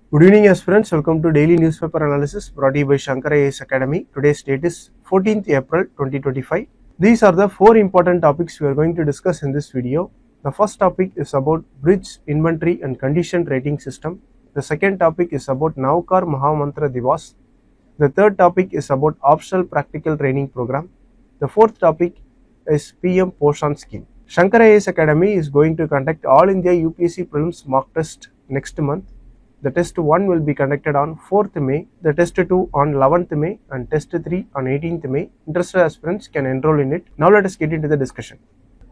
Good evening aspirants, welcome to daily newspaper analysis brought to you by Shankar IAS Academy. Today's date is 14th April 2025. These are the 4 important topics we are going to discuss in this video. The first topic is about bridge inventory and condition rating system. The second topic is about Navkar Mahamantra Divas. The third topic is about optional practical training program. The fourth topic is PM Poshan scheme. Shankar IAS Academy is going to conduct all India UPSC Prelims mock test next month. The test 1 will be conducted on 4th May, the test 2 on 11th May and test 3 on 18th May. Interested aspirants can enroll in it. Now let us get into the discussion.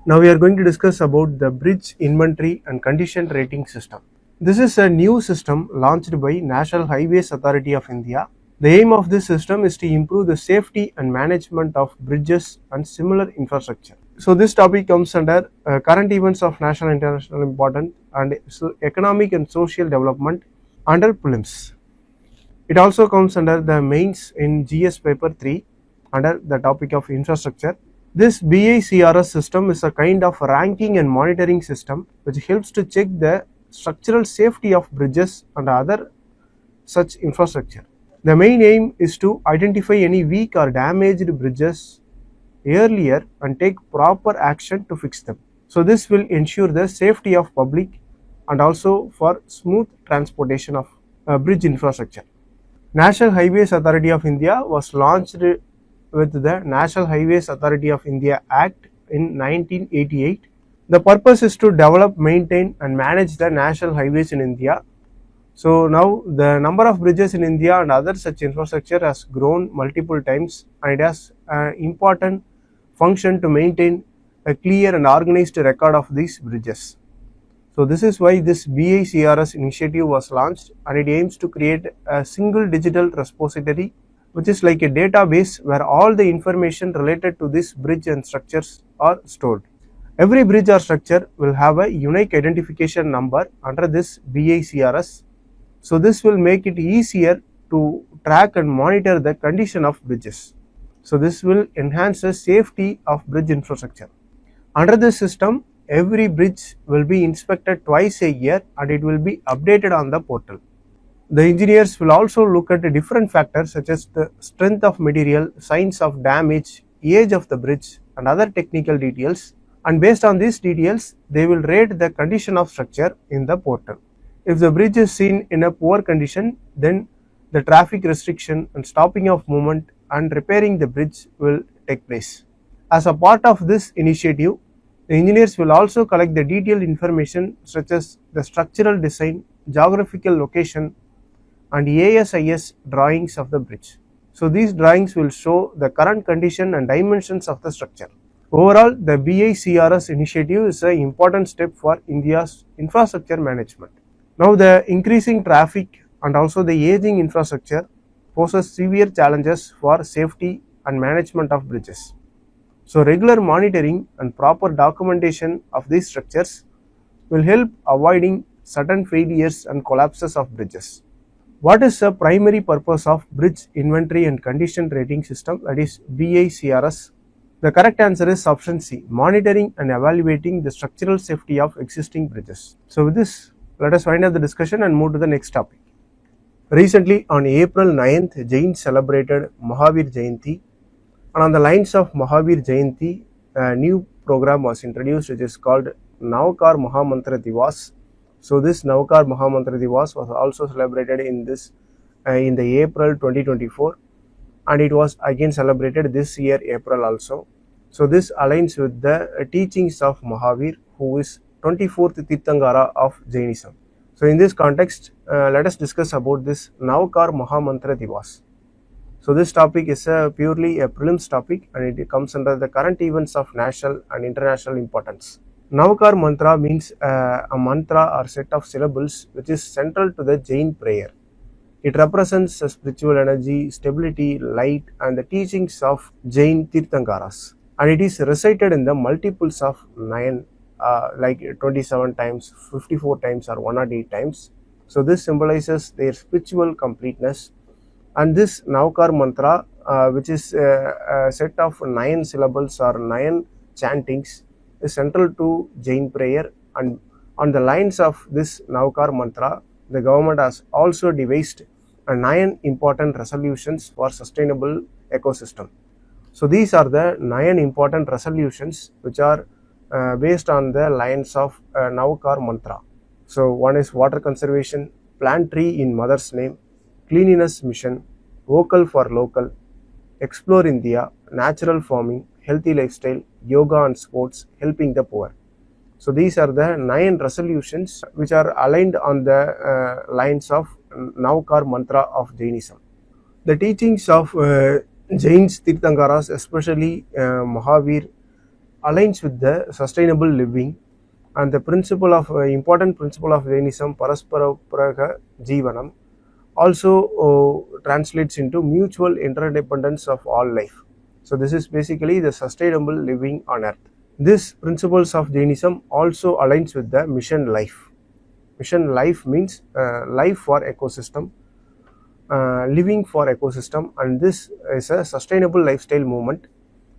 Now we are going to discuss about the bridge inventory and condition rating system. This is a new system launched by National Highways Authority of India. The aim of this system is to improve the safety and management of bridges and similar infrastructure. So this topic comes under current events of national and international importance and economic and social development under prelims. It also comes under the mains in GS paper 3 under the topic of infrastructure. This BICRS system is a kind of ranking and monitoring system which helps to check the structural safety of bridges and other such infrastructure. The main aim is to identify any weak or damaged bridges earlier and take proper action to fix them. So this will ensure the safety of public and also for smooth transportation of bridge infrastructure. National Highways Authority of India was launched with the National Highways Authority of India Act in 1988. The purpose is to develop, maintain and manage the national highways in India. So now the number of bridges in India and other such infrastructure has grown multiple times and it has an important function to maintain a clear and organized record of these bridges. So this is why this BICRS initiative was launched and it aims to create a single digital repository which is like a database where all the information related to this bridge and structures are stored. Every bridge or structure will have a unique identification number under this BICRS. So this will make it easier to track and monitor the condition of bridges. So this will enhance the safety of bridge infrastructure. Under this system, every bridge will be inspected twice a year and it will be updated on the portal. The engineers will also look at different factors such as the strength of material, signs of damage, age of the bridge and other technical details, and based on these details, they will rate the condition of structure in the portal. If the bridge is seen in a poor condition, then the traffic restriction and stopping of movement and repairing the bridge will take place. As a part of this initiative, the engineers will also collect the detailed information such as the structural design, geographical location and ASIS drawings of the bridge. So these drawings will show the current condition and dimensions of the structure. Overall, the BICRS initiative is an important step for India's infrastructure management. Now the increasing traffic and also the aging infrastructure poses severe challenges for safety and management of bridges. So regular monitoring and proper documentation of these structures will help avoiding sudden failures and collapses of bridges. What is the primary purpose of bridge inventory and condition rating system, that is BICRS? The correct answer is option C, monitoring and evaluating the structural safety of existing bridges. So with this, let us wind up the discussion and move to the next topic. Recently on April 9th, Jains celebrated Mahavir Jayanti, and on the lines of Mahavir Jayanti, a new program was introduced which is called Navkar Mahamantra Divas. So this Navkar Mahamantra Divas was also celebrated in the April 2024 and it was again celebrated this year April also. So this aligns with the teachings of Mahavir, who is 24th Tirthangara of Jainism. So in this context, let us discuss about this Navkar Mahamantra Divas. So this topic is purely a prelims topic and it comes under the current events of national and international importance. Navkar mantra means a mantra or set of syllables which is central to the Jain prayer. It represents spiritual energy, stability, light and the teachings of Jain Tirthankaras, and it is recited in the multiples of 9 like 27 times, 54 times or 108 times. So this symbolizes their spiritual completeness, and this Navkar mantra which is a set of 9 syllables or 9 chantings is central to Jain prayer, and on the lines of this Navkar mantra the government has also devised 9 important resolutions for sustainable ecosystem. So these are the 9 important resolutions which are based on the lines of Navkar mantra. So one is water conservation, plant tree in mother's name, cleanliness mission, vocal for local, explore India, natural farming, healthy lifestyle, yoga and sports, helping the poor. So these are the 9 resolutions which are aligned on the lines of Navkar mantra of Jainism. The teachings of Jains Tirthankaras, especially Mahavir, aligns with the sustainable living, and the principle of important principle of Jainism, Paraspara Praga Jivanam, also translates into mutual interdependence of all life. So this is basically the sustainable living on earth. This principles of Jainism also aligns with the mission life. Mission life means life for ecosystem, living for ecosystem, and this is a sustainable lifestyle movement.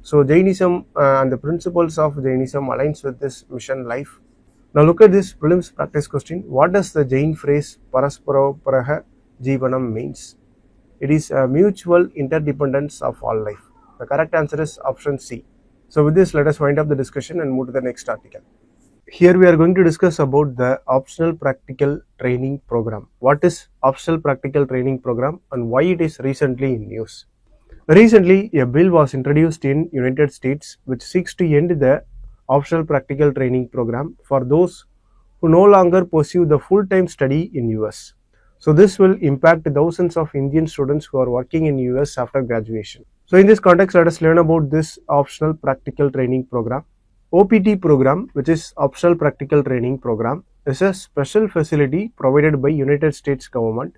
So Jainism and the principles of Jainism aligns with this mission life. Now look at this prelims practice question. What does the Jain phrase Paraspara Paraha Jivanam means? It is a mutual interdependence of all life. The correct answer is option C. So with this, let us wind up the discussion and move to the next article. Here we are going to discuss about the optional practical training program. What is optional practical training program and why it is recently in news? Recently, a bill was introduced in United States which seeks to end the optional practical training program for those who no longer pursue the full-time study in US. So this will impact thousands of Indian students who are working in US after graduation. So in this context, let us learn about this optional practical training program. OPT program, which is optional practical training program, is a special facility provided by United States government.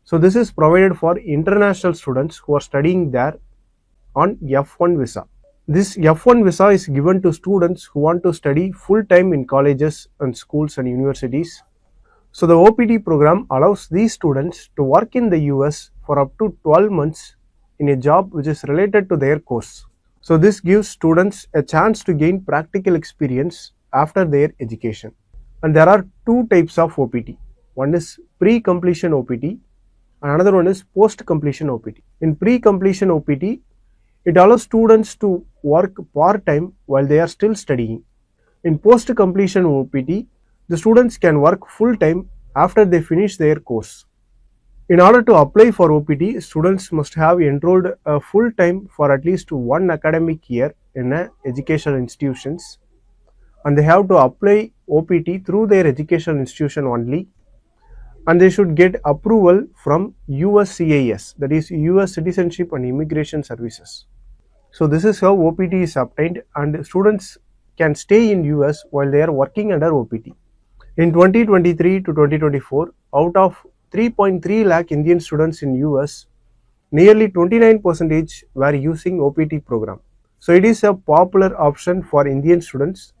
So this is provided for international students who are studying there on F1 visa. This F1 visa is given to students who want to study full time in colleges and schools and universities. So the OPT program allows these students to work in the US for up to 12 months in a job which is related to their course. So this gives students a chance to gain practical experience after their education. And there are 2 types of OPT. One is pre-completion OPT and another one is post-completion OPT. In pre-completion OPT, it allows students to work part-time while they are still studying. In post-completion OPT, the students can work full-time after they finish their course. In order to apply for OPT, students must have enrolled full-time for at least 1 academic year in educational institutions, and they have to apply OPT through their educational institution only, and they should get approval from USCIS, that is US Citizenship and Immigration Services. So this is how OPT is obtained, and students can stay in US while they are working under OPT. In 2023 to 2024, out of 3.3 lakh Indian students in US, nearly 29% were using OPT program. So it is a popular option for Indian students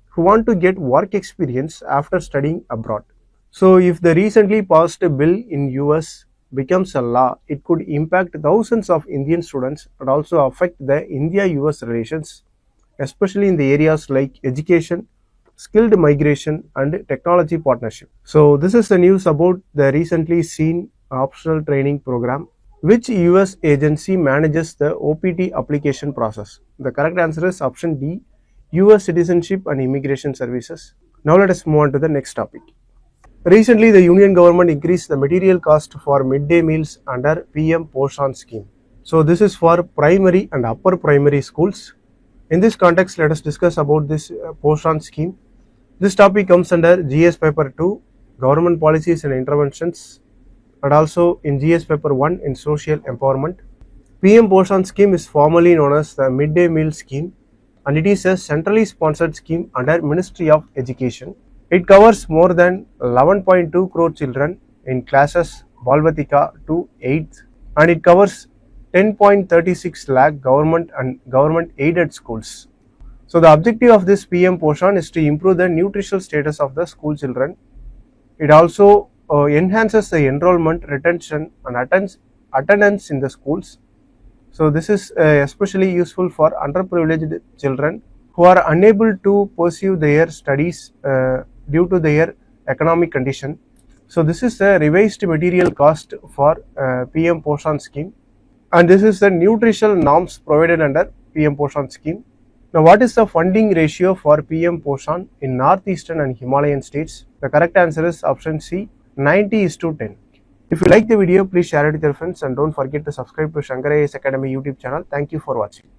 who want to get work experience after studying abroad. So if the recently passed bill in US becomes a law, it could impact thousands of Indian students and also affect the India-US relations, especially in the areas like education, skilled migration and technology partnership. So this is the news about the recently seen optional training program. Which US agency manages the OPT application process? The correct answer is option D, US Citizenship and Immigration Services. Now let us move on to the next topic. Recently, the Union government increased the material cost for midday meals under PM Poshan scheme. So this is for primary and upper primary schools. In this context, let us discuss about this Poshan scheme. This topic comes under GS paper 2, government policies and interventions, and also in GS paper 1 in social empowerment. PM Poshan scheme is formally known as the midday meal scheme, and it is a centrally sponsored scheme under Ministry of Education. It covers more than 11.2 crore children in classes Balvatika to 8th, and it covers 10.36 lakh government and government aided schools. So the objective of this PM Poshan is to improve the nutritional status of the school children. It also enhances the enrollment, retention and attendance in the schools. So this is especially useful for underprivileged children who are unable to pursue their studies due to their economic condition. So this is the revised material cost for PM Poshan scheme, and this is the nutritional norms provided under PM Poshan scheme. Now, what is the funding ratio for PM Poshan in northeastern and Himalayan states? The correct answer is option C, 90:10. If you like the video, please share it with your friends and don't forget to subscribe to Shankar IAS Academy YouTube channel. Thank you for watching.